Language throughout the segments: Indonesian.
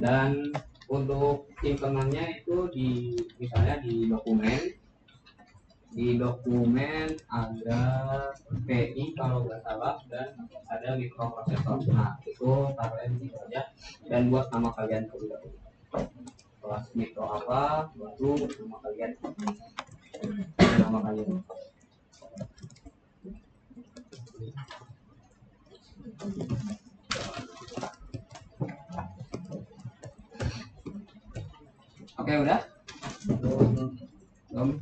Dan untuk simpenannya itu misalnya di dokumen ada PI kalau nggak salah, dan ada mikroprosesor. Nah itu taruhnya di situ aja, dan buat nama kalian dulu, kelas mikro apa, baru nama kalian. Oke, udah? Belum?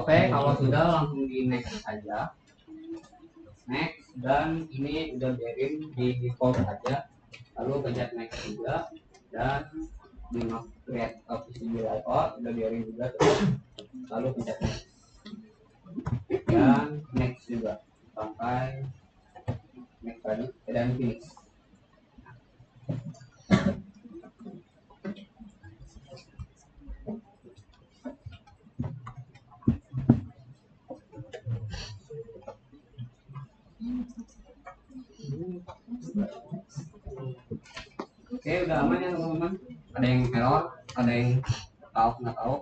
Oke, kalau sudah langsung di next saja. Next, dan ini udah biarin di default aja. Lalu pencet next juga, dan di create PCB layout udah biarin juga terus. Lalu pencet next, dan next juga sampai next tadi, dan finish. Oke, udah aman ya teman-teman? Ada yang error? Ada yang tahu nggak tahu?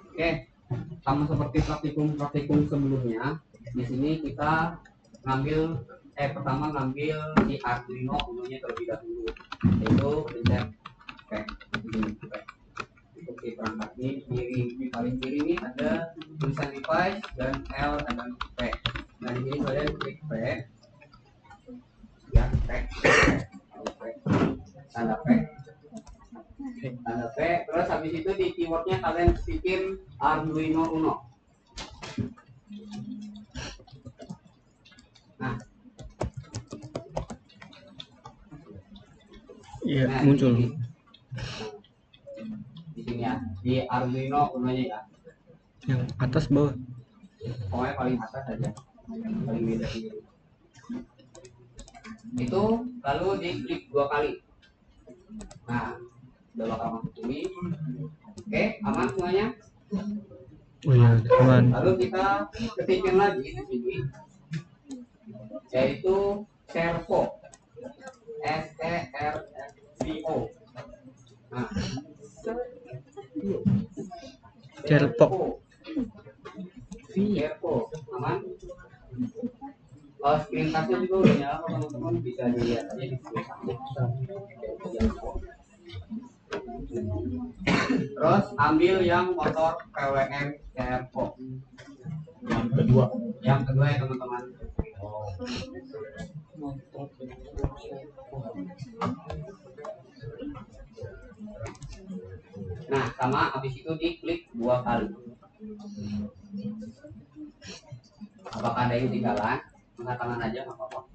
Oke, sama seperti praktikum sebelumnya, di sini kita pertama ngambil di Arduino Uno-nya terlebih dahulu, yaitu pencet untuk di perangkat di paling kiri ini ada tulisan device, dan L ada P. Nah di sini kalian klik P, ya P, tanda P, terus habis itu di keywordnya kalian bikin Arduino Uno. Nah, iya, muncul di sini ya, di Arduino Uno-nya ya, yang atas bawah, pokoknya paling atas aja, paling beda sendiri itu. Lalu diklik 2 kali. Nah, udah bakal masuk sini. Oke, aman semuanya? oh iya, aman. Lalu kita ketikkan lagi di sini, yaitu servo, SERVO. Nah, Servo, aman. Screen touch-nya juga udah nyala, teman-teman bisa dilihat aja di screen touch-nya. Terus ambil yang motor PWM servo yang kedua ya teman-teman. Nah, sama habis itu diklik 2 kali. Apakah ada yang ketinggalan? Angkat tangan aja, nggak apa-apa.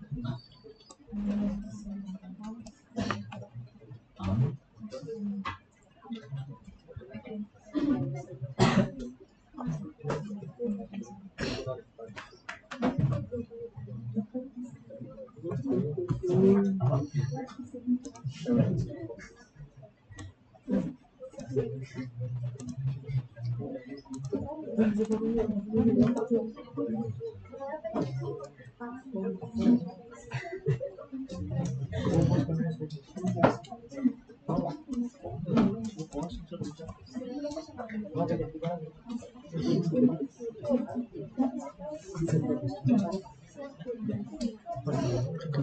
Kita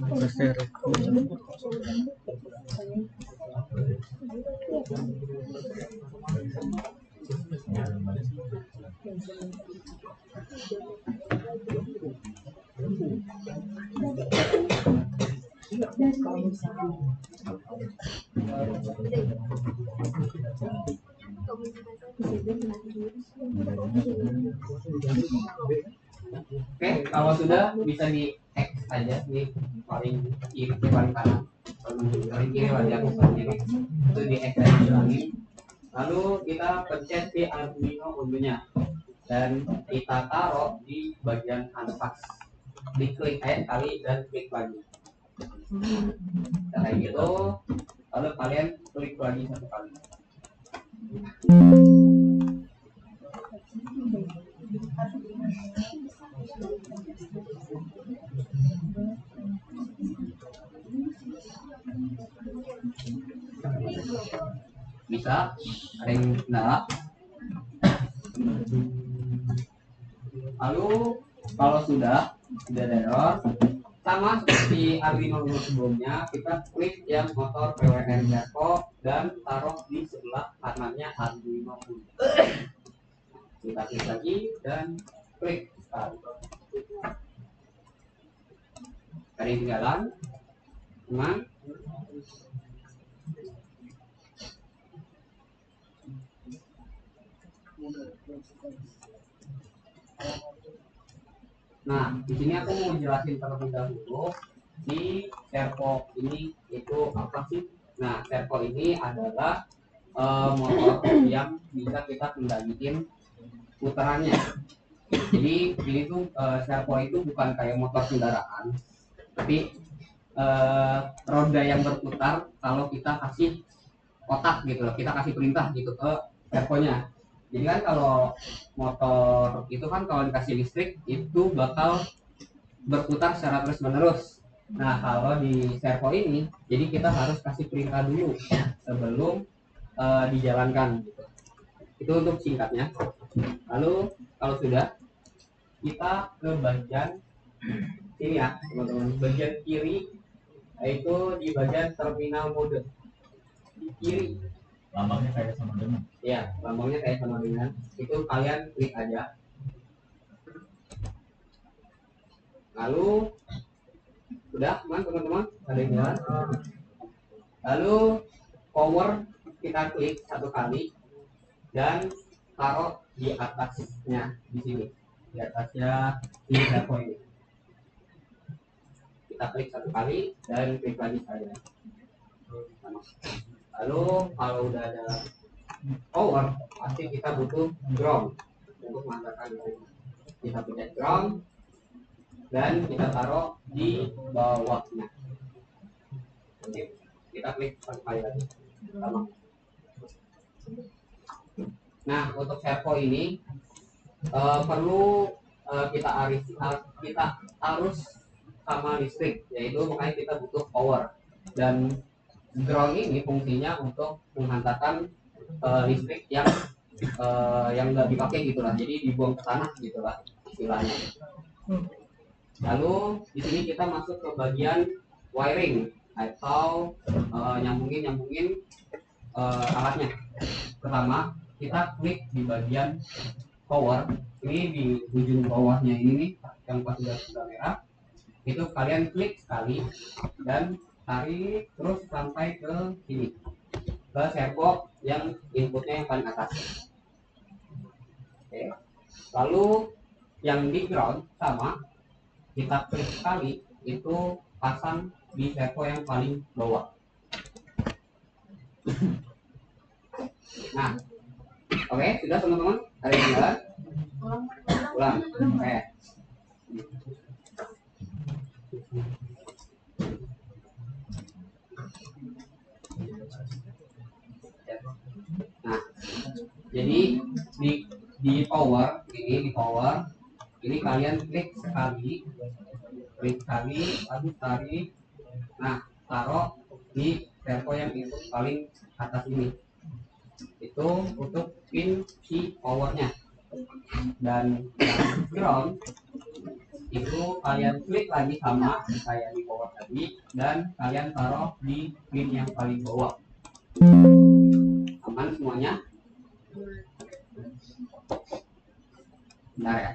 buka servo. Oke, kalau sudah bisa di X aja nih, paling kiri paling kanan, paling kiri lah ya, paling kiri itu di X aja bilangin. Lalu kita pencet di Arduino Uno-nya dan kita taruh di bagian kanvas, diklik aja kali dan klik lagi. Kayak gitu, lalu kalian klik lagi satu kali. Bisa, ada yang enggak. Lalu kalau sudah ada error, sama seperti Arduino Uno sebelumnya, kita klik yang motor PWR servo dan taruh di sebelah kanannya Arduino Uno. Kita klik lagi dan klik start. Ada yang ketinggalan? Teman? Nah, di sini aku mau jelasin terlebih dahulu si servo ini itu apa sih? Nah, servo ini adalah motor yang bisa kita kendaliin putarannya. Jadi ini tuh servo itu bukan kayak motor kendaraan, tapi roda yang berputar kalau kita kasih otak gitu loh, kita kasih perintah gitu ke servonya. Jadi kan kalau motor itu kan kalau dikasih listrik itu bakal berputar secara terus menerus. Nah kalau di servo ini, jadi kita harus kasih perintah dulu sebelum dijalankan gitu. Itu untuk singkatnya. Lalu kalau sudah, kita ke bagian sini ya teman-teman, bagian kiri yaitu di bagian terminal mode di kiri. Lambangnya kayak sama dengan. Ya, lambangnya kayak sama dengan. Itu kalian klik aja. Lalu sudah teman-teman, ada yang jalan. Lalu power kita klik satu kali dan taruh di atasnya di sini. Di atasnya di servo ini. Kita klik satu kali dan klik lagi saja. Lalu kalau udah ada power, pasti kita butuh ground untuk menghantarkan itu. Kita pencet ground dan kita taruh di bawahnya. Oke, kita klik satu kali lagi. Sama. Nah, untuk servo ini perlu kita arus sama listrik, yaitu makanya kita butuh power. Dan ground ini fungsinya untuk menghantarkan listrik yang nggak dipakai gitulah, jadi dibuang ke tanah gitulah istilahnya. Lalu di sini kita masuk ke bagian wiring atau nyambungin alatnya. Pertama kita klik di bagian power, ini di ujung bawahnya ini nih yang pas sudah merah, itu kalian klik sekali dan tarik terus sampai ke sini, ke servo yang inputnya yang paling atas. Oke. Lalu yang di ground sama, kita klik sekali itu pasang di servo yang paling bawah. Nah, oke, sudah teman-teman, ada yang jalan? Ulang. Oke. Nah, jadi di power ini kalian klik sekali, lalu tarik, nah taruh di servo yang input paling atas ini, itu untuk pin si powernya. Dan ground itu kalian klik lagi sama kayak di power tadi, dan kalian taruh di pin yang paling bawah. Aman semuanya? Bentar ya.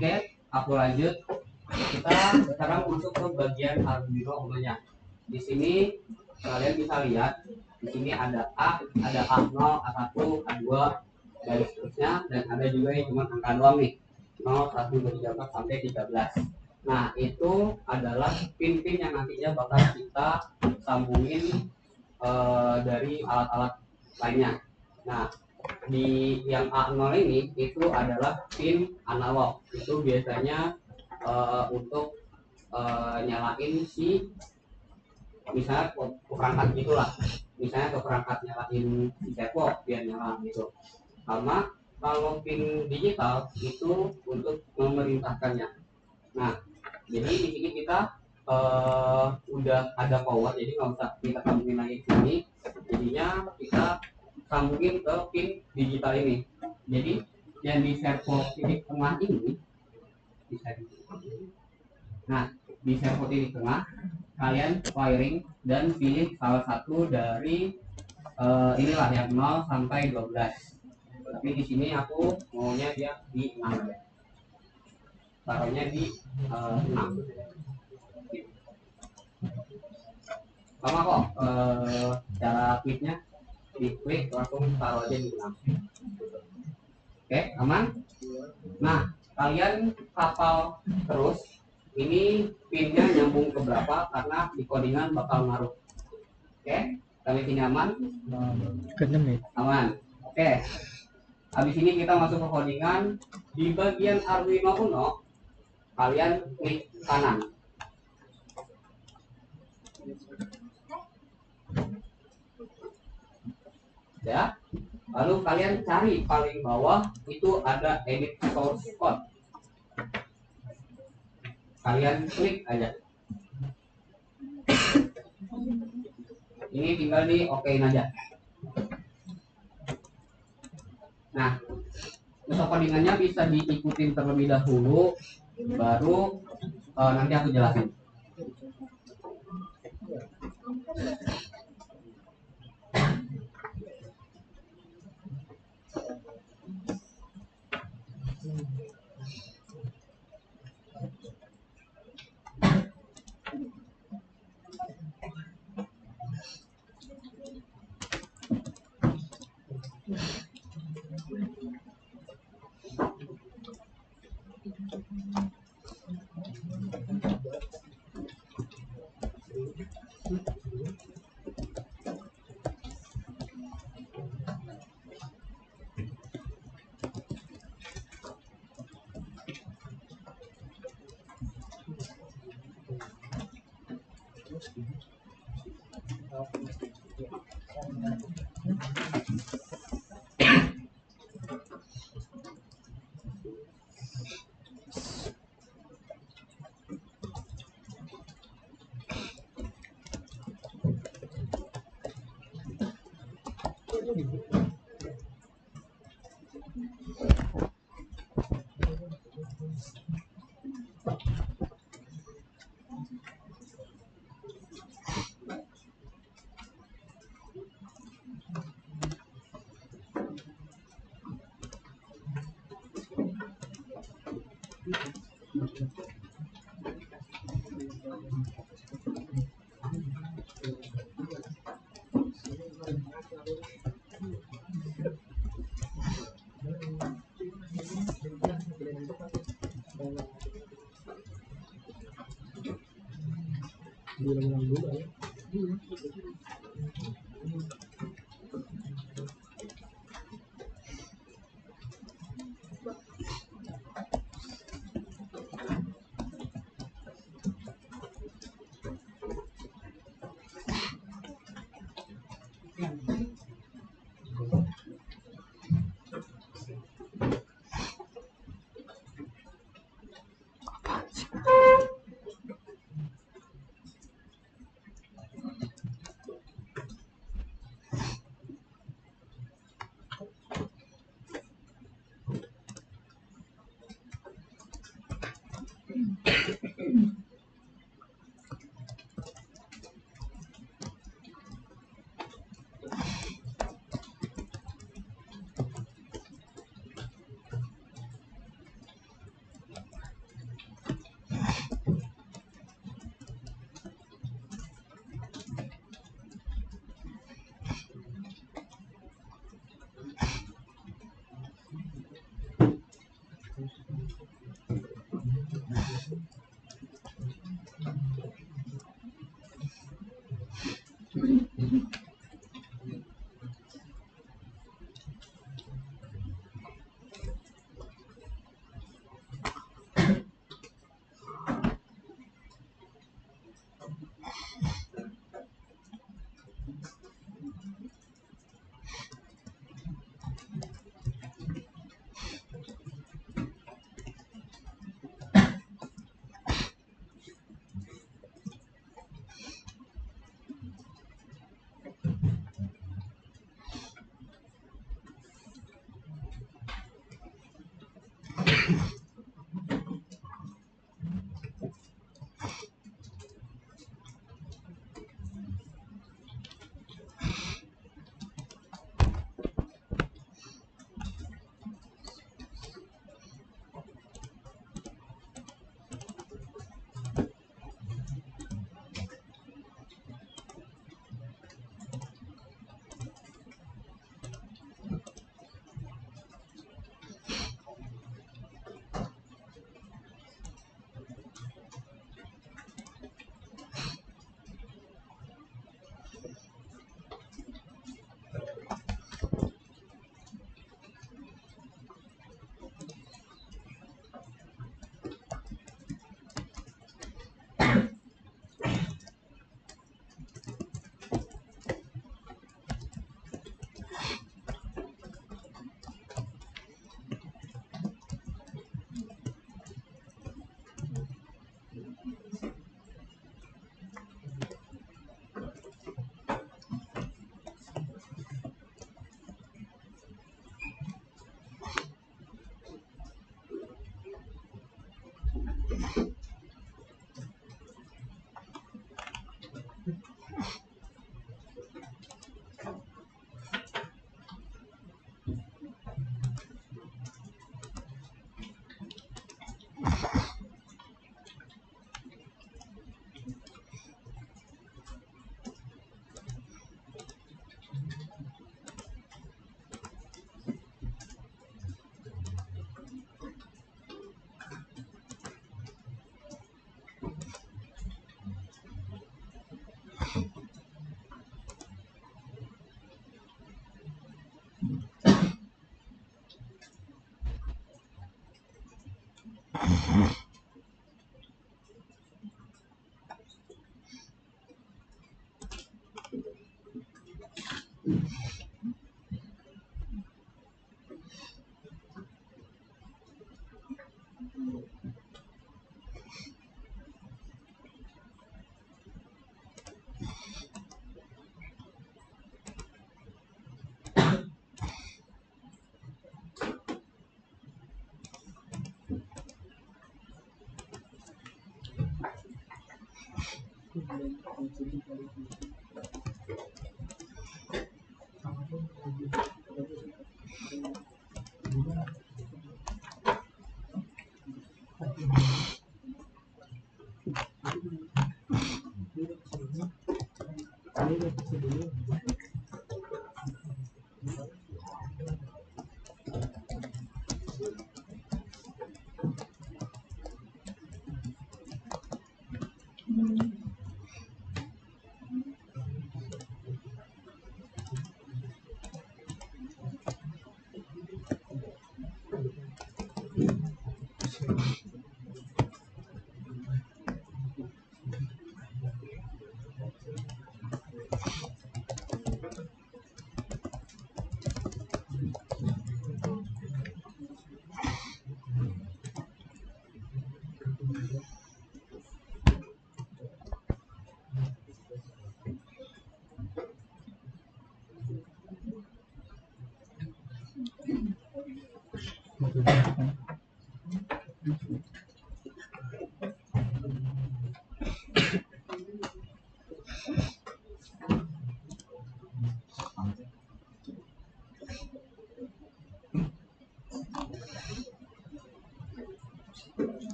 Oke, aku lanjut. Kita sekarang masuk ke bagian Arduino Uno-nya. Di sini kalian bisa lihat, di sini ada ada A0, A1, A2, dan seterusnya, dan ada juga yang cuma angka doang nih, 0, 1, 2, 3, 4 sampai 13. Nah, itu adalah pin-pin yang nantinya bakal kita sambungin dari alat-alat lainnya. Nah, di yang A0 ini itu adalah pin analog. Itu biasanya untuk nyalain si misalnya ke perangkat gitulah, misalnya ke perangkat nyalain si servo biar nyala gitu. Sama kalau pin digital itu untuk memerintahkannya. Nah, jadi di sini kita udah ada power, jadi nggak usah kita sambungin lagi ke sini. Jadinya kita sambungin ke pin digital ini. Jadi yang di servo titik tengah ini bisa di. Nah, di servo titik tengah kalian wiring dan pilih salah satu dari inilah yang 0 sampai 12. Tapi di sini aku maunya dia di 6 ya. Taruhnya di 6. Sama kok cara kliknya, diklik langsung taruh aja di 6. Oke, aman? Nah, kalian hafal terus ini pinnya nyambung ke berapa karena di codingan bakal ngaruh. Oke, sampai sini aman? Keenam ya. Aman. Oke. Habis ini kita masuk ke codingan. Di bagian Arduino Uno, kalian klik kanan. Ya. Lalu kalian cari paling bawah itu ada edit source code. Kalian klik aja. Ini tinggal di okein aja. Nah, codingannya bisa diikutin terlebih dahulu, baru nanti aku jelasin.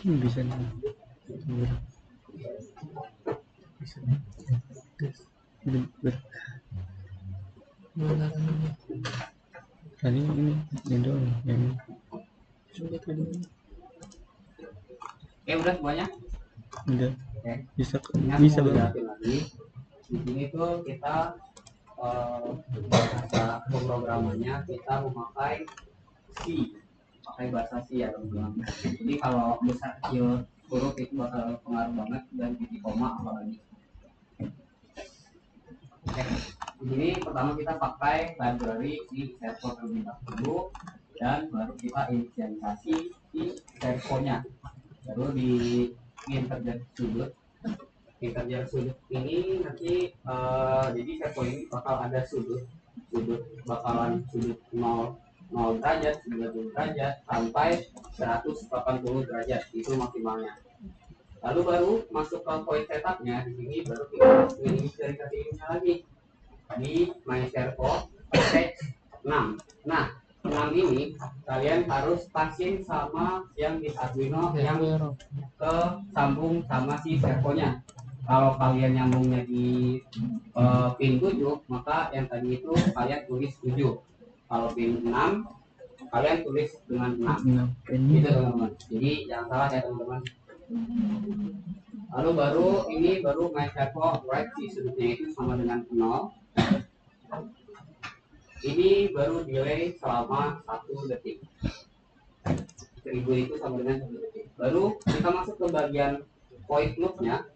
Bisa nih. Bisa nih. Mana ini? Tadi ini doang yang sudah tadi. Oke, udah semuanya. Udah. Oke. Bisa Ingat, bisa mau bang. jelasin lagi. Di sini tuh kita bahasa pemrogramannya kita memakai C, pakai bahasa C ya teman-teman. Jadi kalau besar kecil huruf itu bakal pengaruh banget, dan titik koma apalagi. Oke, di sini pertama kita pakai library di server terlebih dahulu, dan baru kita inisialisasi di servernya. Baru di integer sudut. Integer sudut ini nanti jadi servo ini bakal ada sudut bakalan sudut 0 derajat, 90 derajat sampai 180 derajat, itu maksimalnya. Lalu baru masuk ke point setupnya. Di sini baru kita inisialisasi ini lagi di my servo stage 6. Nah, 6 ini kalian harus pasin sama yang di Arduino yang ke sambung sama si servonya. Kalau kalian nyambungnya di pin 7, maka yang tadi itu kalian tulis 7. Kalau pin 6, kalian tulis dengan 6. Gitu teman-teman. Jadi jangan salah ya teman-teman. Lalu baru my servo right si sudutnya itu sama dengan 0. Ini baru delay selama 1 detik. 1000 itu sama dengan 1 detik. Baru kita masuk ke bagian point loop-nya.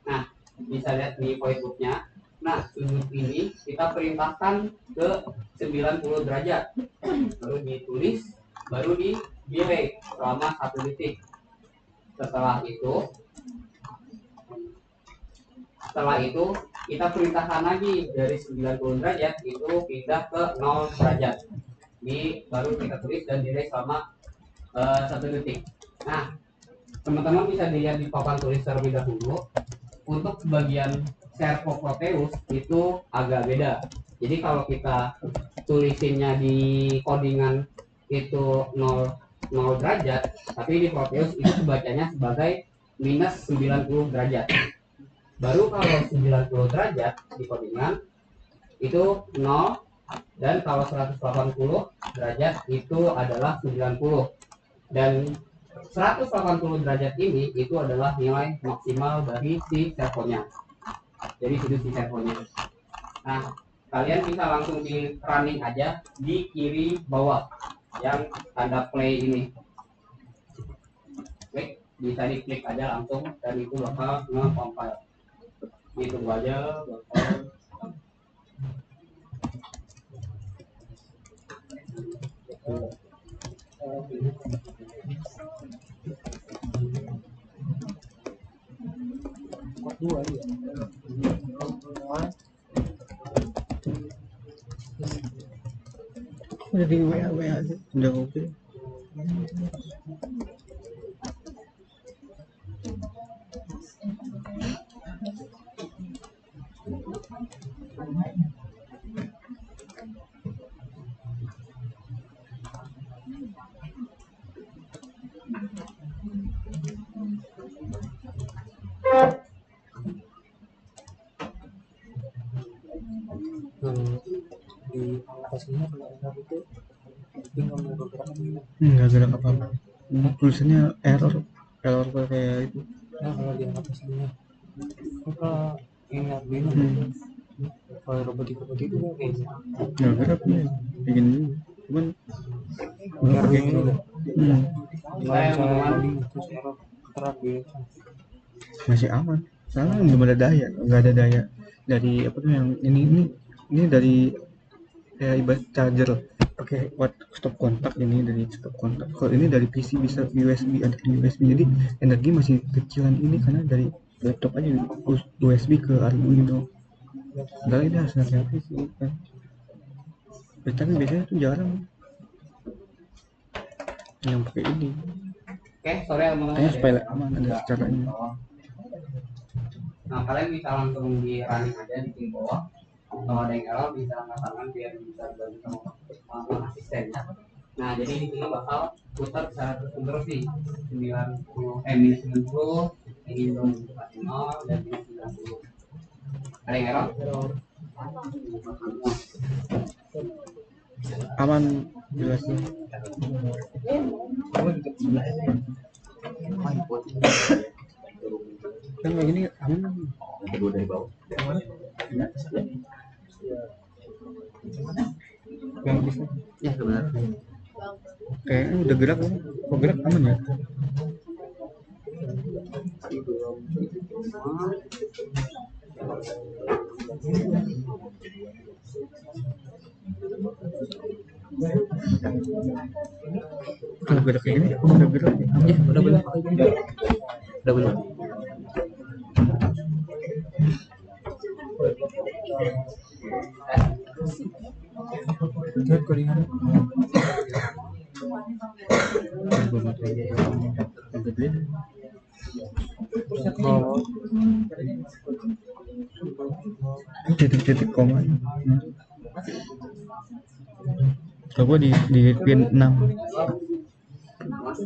Nah, bisa lihat di point loop-nya. Nah, sudut ini kita perintahkan ke 90 derajat. Baru ditulis, baru di delay selama 1 detik. Setelah itu kita perintahkan lagi dari 90 derajat itu pindah ke 0 derajat. Baru kita tulis dan delay selama 1 detik. Nah, teman-teman bisa dilihat di papan tulis terlebih dahulu. Untuk bagian servo Proteus itu agak beda. Jadi kalau kita tulisinnya di codingan itu 0 derajat, tapi di Proteus itu bacanya sebagai minus 90 derajat. Baru kalau 90 derajat di codingan itu 0, dan kalau 180 derajat itu adalah 90. Dan 180 derajat ini itu adalah nilai maksimal dari si servonya. Jadi itu si servonya. Nah, kalian bisa langsung di running aja di kiri bawah yang tanda play ini. Klik, bisa diklik aja langsung dan itu bakal nge-compile. Ditunggu aja bakal Udah di WA aja. Udah oke. Di aplikasinya kalau enak itu tinggal bergerak Nggak gerak apa-apa. Tulisannya error kayak itu. nah kalau di aplikasinya apa ini Arduino kalau robotik itu kayaknya Nggak gerak nih. Bikin dulu. Cuman Arduino kalau misalnya coding terus error terap gitu masih aman. Soalnya belum ada daya, nggak ada daya dari apa tuh yang ini dari kayak ibarat charger pakai stop kontak, ini dari stop kontak. Kalau ini dari PC bisa USB, ada USB, jadi energi masih kecilan ini karena dari laptop aja USB ke Arduino. Padahal ini harus hati-hati sih kan. Tapi biasanya tuh jarang yang pakai ini. Oke, sore teman-teman. Kayaknya supaya aman ada caranya. Nah, kalian bisa langsung di running aja di kiri bawah. Kalau ada yang error bisa angkat tangan biar bisa bantu sama asistennya. Nah, jadi ini bakal putar secara terus nih. 90, ini belum pasti 0 dan ini 90. Ada yang error? Aman jelas tuh. Kan kayak gini aman. Kedua dari bawah. Yang bisa. Ya, sebenarnya. Kayaknya udah gerak kan? Kok gerak aman ya? Kalau gerak kayak gini udah gerak ya? Ya, udah belum? Udah belum? Lihat kuningan. Oh, Titik-titik koma. Kalau gua di pin 6.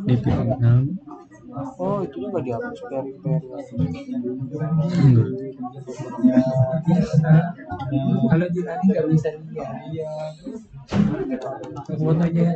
Di pin 6. oh itu nggak dihapus dari Enggak. kalau di tadi nggak bisa lihat. Iya. Foto aja.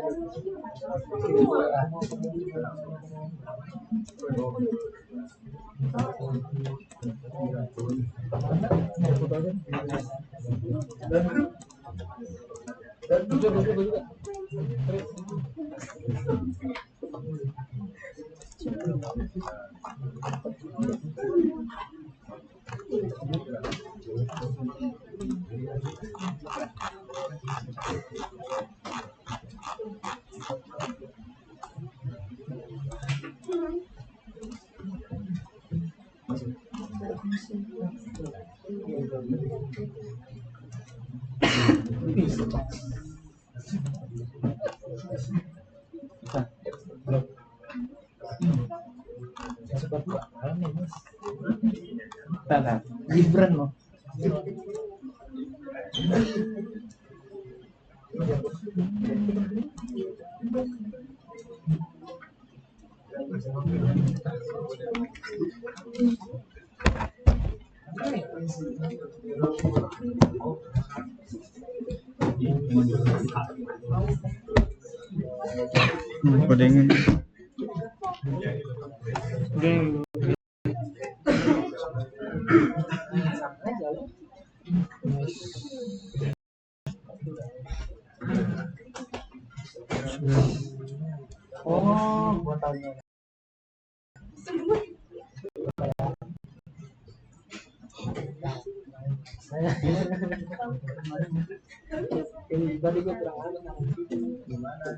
Gibran loh. Kodengin. Oh, gua tahu. Tadi gua kurang gimana?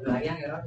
Layang ya, Rod.